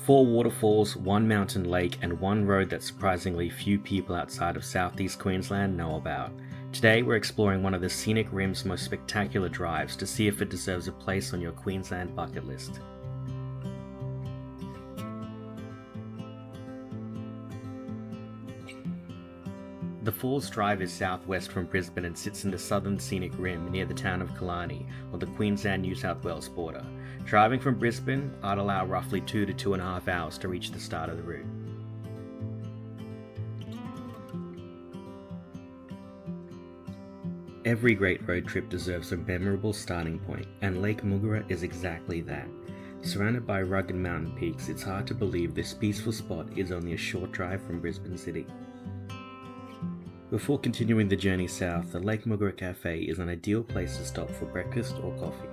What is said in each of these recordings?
4 waterfalls, 1 mountain lake, and 1 road that surprisingly few people outside of southeast Queensland know about. Today we're exploring one of the Scenic Rim's most spectacular drives to see if it deserves a place on your Queensland bucket list. The Falls Drive is southwest from Brisbane and sits in the southern Scenic Rim near the town of Killarney on the Queensland-New South Wales border. Driving from Brisbane, I'd allow roughly 2 to 2.5 hours to reach the start of the route. Every great road trip deserves a memorable starting point, and Lake Moogerah is exactly that. Surrounded by rugged mountain peaks, it's hard to believe this peaceful spot is only a short drive from Brisbane City. Before continuing the journey south, the Lake Moogerah Cafe is an ideal place to stop for breakfast or coffee.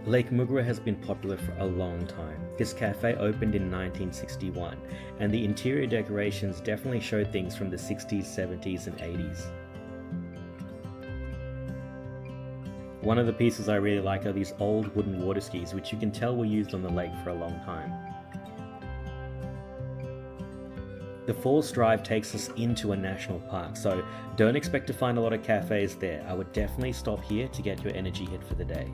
Lake Moogerah has been popular for a long time. This cafe opened in 1961, and the interior decorations definitely show things from the 60s, 70s, and 80s. One of the pieces I really like are these old wooden water skis, which you can tell were used on the lake for a long time. The Falls Drive takes us into a national park, so don't expect to find a lot of cafes there. I would definitely stop here to get your energy hit for the day.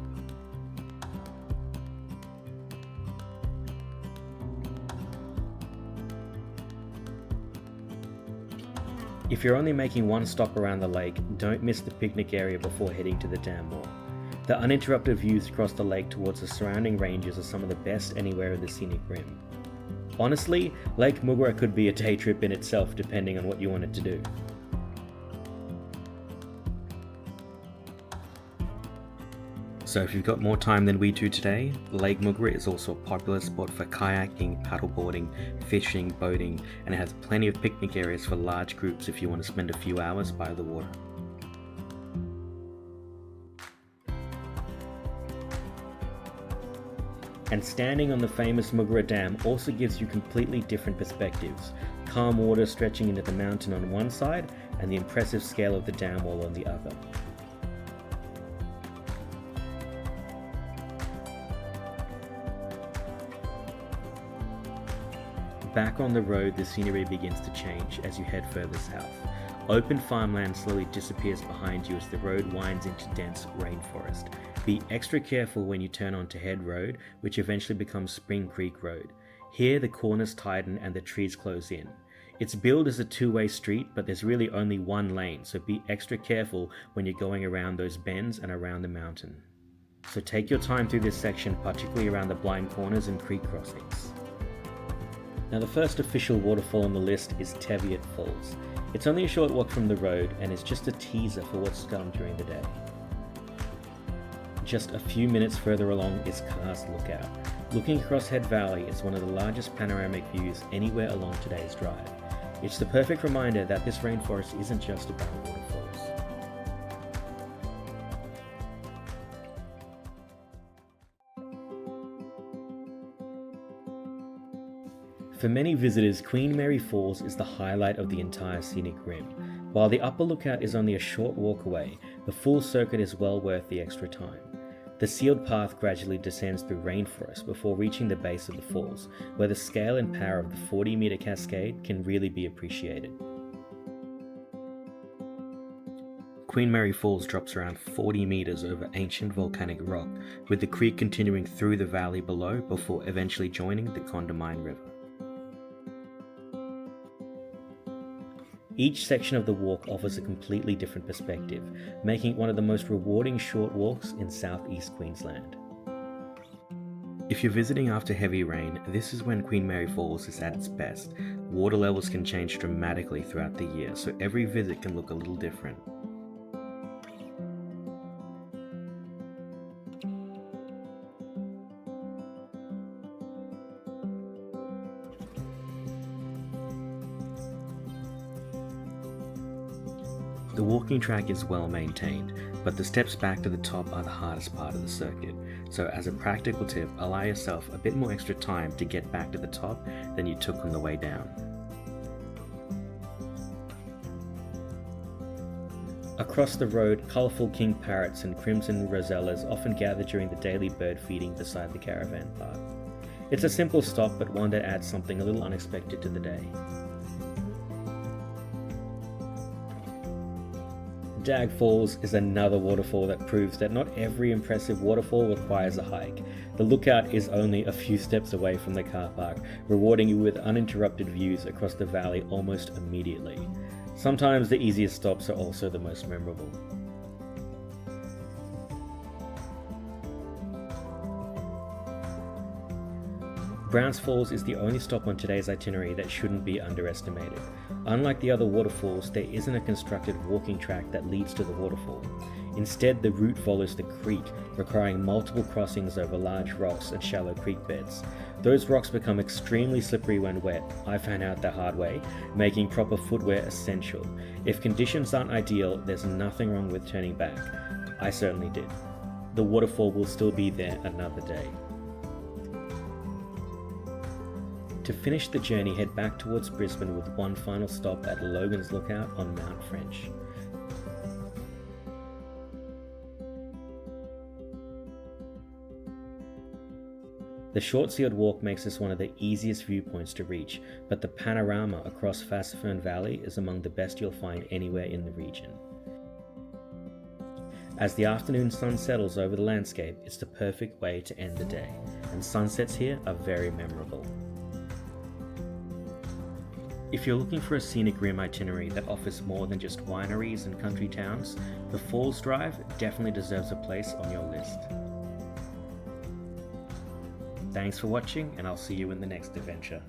If you're only making one stop around the lake, don't miss the picnic area before heading to the dam wall. The uninterrupted views across the lake towards the surrounding ranges are some of the best anywhere in the Scenic Rim. Honestly, Lake Moogerah could be a day trip in itself depending on what you wanted to do. So if you've got more time than we do today, Lake Moogerah is also a popular spot for kayaking, paddleboarding, fishing, boating, and it has plenty of picnic areas for large groups if you want to spend a few hours by the water. And standing on the famous Moogerah Dam also gives you completely different perspectives. Calm water stretching into the mountain on one side and the impressive scale of the dam wall on the other. Back on the road, the scenery begins to change as you head further south. Open farmland slowly disappears behind you as the road winds into dense rainforest. Be extra careful when you turn onto Head Road, which eventually becomes Spring Creek Road. Here the corners tighten and the trees close in. It's billed as a two-way street, but there's really only one lane, so be extra careful when you're going around those bends and around the mountain. So take your time through this section, particularly around the blind corners and creek crossings. Now the first official waterfall on the list is Teviot Falls. It's only a short walk from the road and is just a teaser for what's to come during the day. Just a few minutes further along is Carr's Lookout. Looking across Head Valley, it's one of the largest panoramic views anywhere along today's drive. It's the perfect reminder that this rainforest isn't just about waterfalls. For many visitors, Queen Mary Falls is the highlight of the entire Scenic Rim. While the upper lookout is only a short walk away, the full circuit is well worth the extra time. The sealed path gradually descends through rainforest before reaching the base of the falls, where the scale and power of the 40-meter cascade can really be appreciated. Queen Mary Falls drops around 40 meters over ancient volcanic rock, with the creek continuing through the valley below before eventually joining the Condamine River. Each section of the walk offers a completely different perspective, making it one of the most rewarding short walks in southeast Queensland. If you're visiting after heavy rain, this is when Queen Mary Falls is at its best. Water levels can change dramatically throughout the year, so every visit can look a little different. The walking track is well maintained, but the steps back to the top are the hardest part of the circuit, so as a practical tip, allow yourself a bit more extra time to get back to the top than you took on the way down. Across the road, colourful king parrots and crimson rosellas often gather during the daily bird feeding beside the caravan park. It's a simple stop, but one that adds something a little unexpected to the day. Dagg Falls is another waterfall that proves that not every impressive waterfall requires a hike. The lookout is only a few steps away from the car park, rewarding you with uninterrupted views across the valley almost immediately. Sometimes the easiest stops are also the most memorable. Browns Falls is the only stop on today's itinerary that shouldn't be underestimated. Unlike the other waterfalls, there isn't a constructed walking track that leads to the waterfall. Instead, the route follows the creek, requiring multiple crossings over large rocks and shallow creek beds. Those rocks become extremely slippery when wet. I found out the hard way, making proper footwear essential. If conditions aren't ideal, there's nothing wrong with turning back. I certainly did. The waterfall will still be there another day. To finish the journey, head back towards Brisbane with one final stop at Logan's Lookout on Mount French. The short sealed walk makes this one of the easiest viewpoints to reach, but the panorama across Fassifern Valley is among the best you'll find anywhere in the region. As the afternoon sun settles over the landscape, it's the perfect way to end the day, and sunsets here are very memorable. If you're looking for a scenic rim itinerary that offers more than just wineries and country towns, the Falls Drive definitely deserves a place on your list. Thanks for watching, and I'll see you in the next adventure.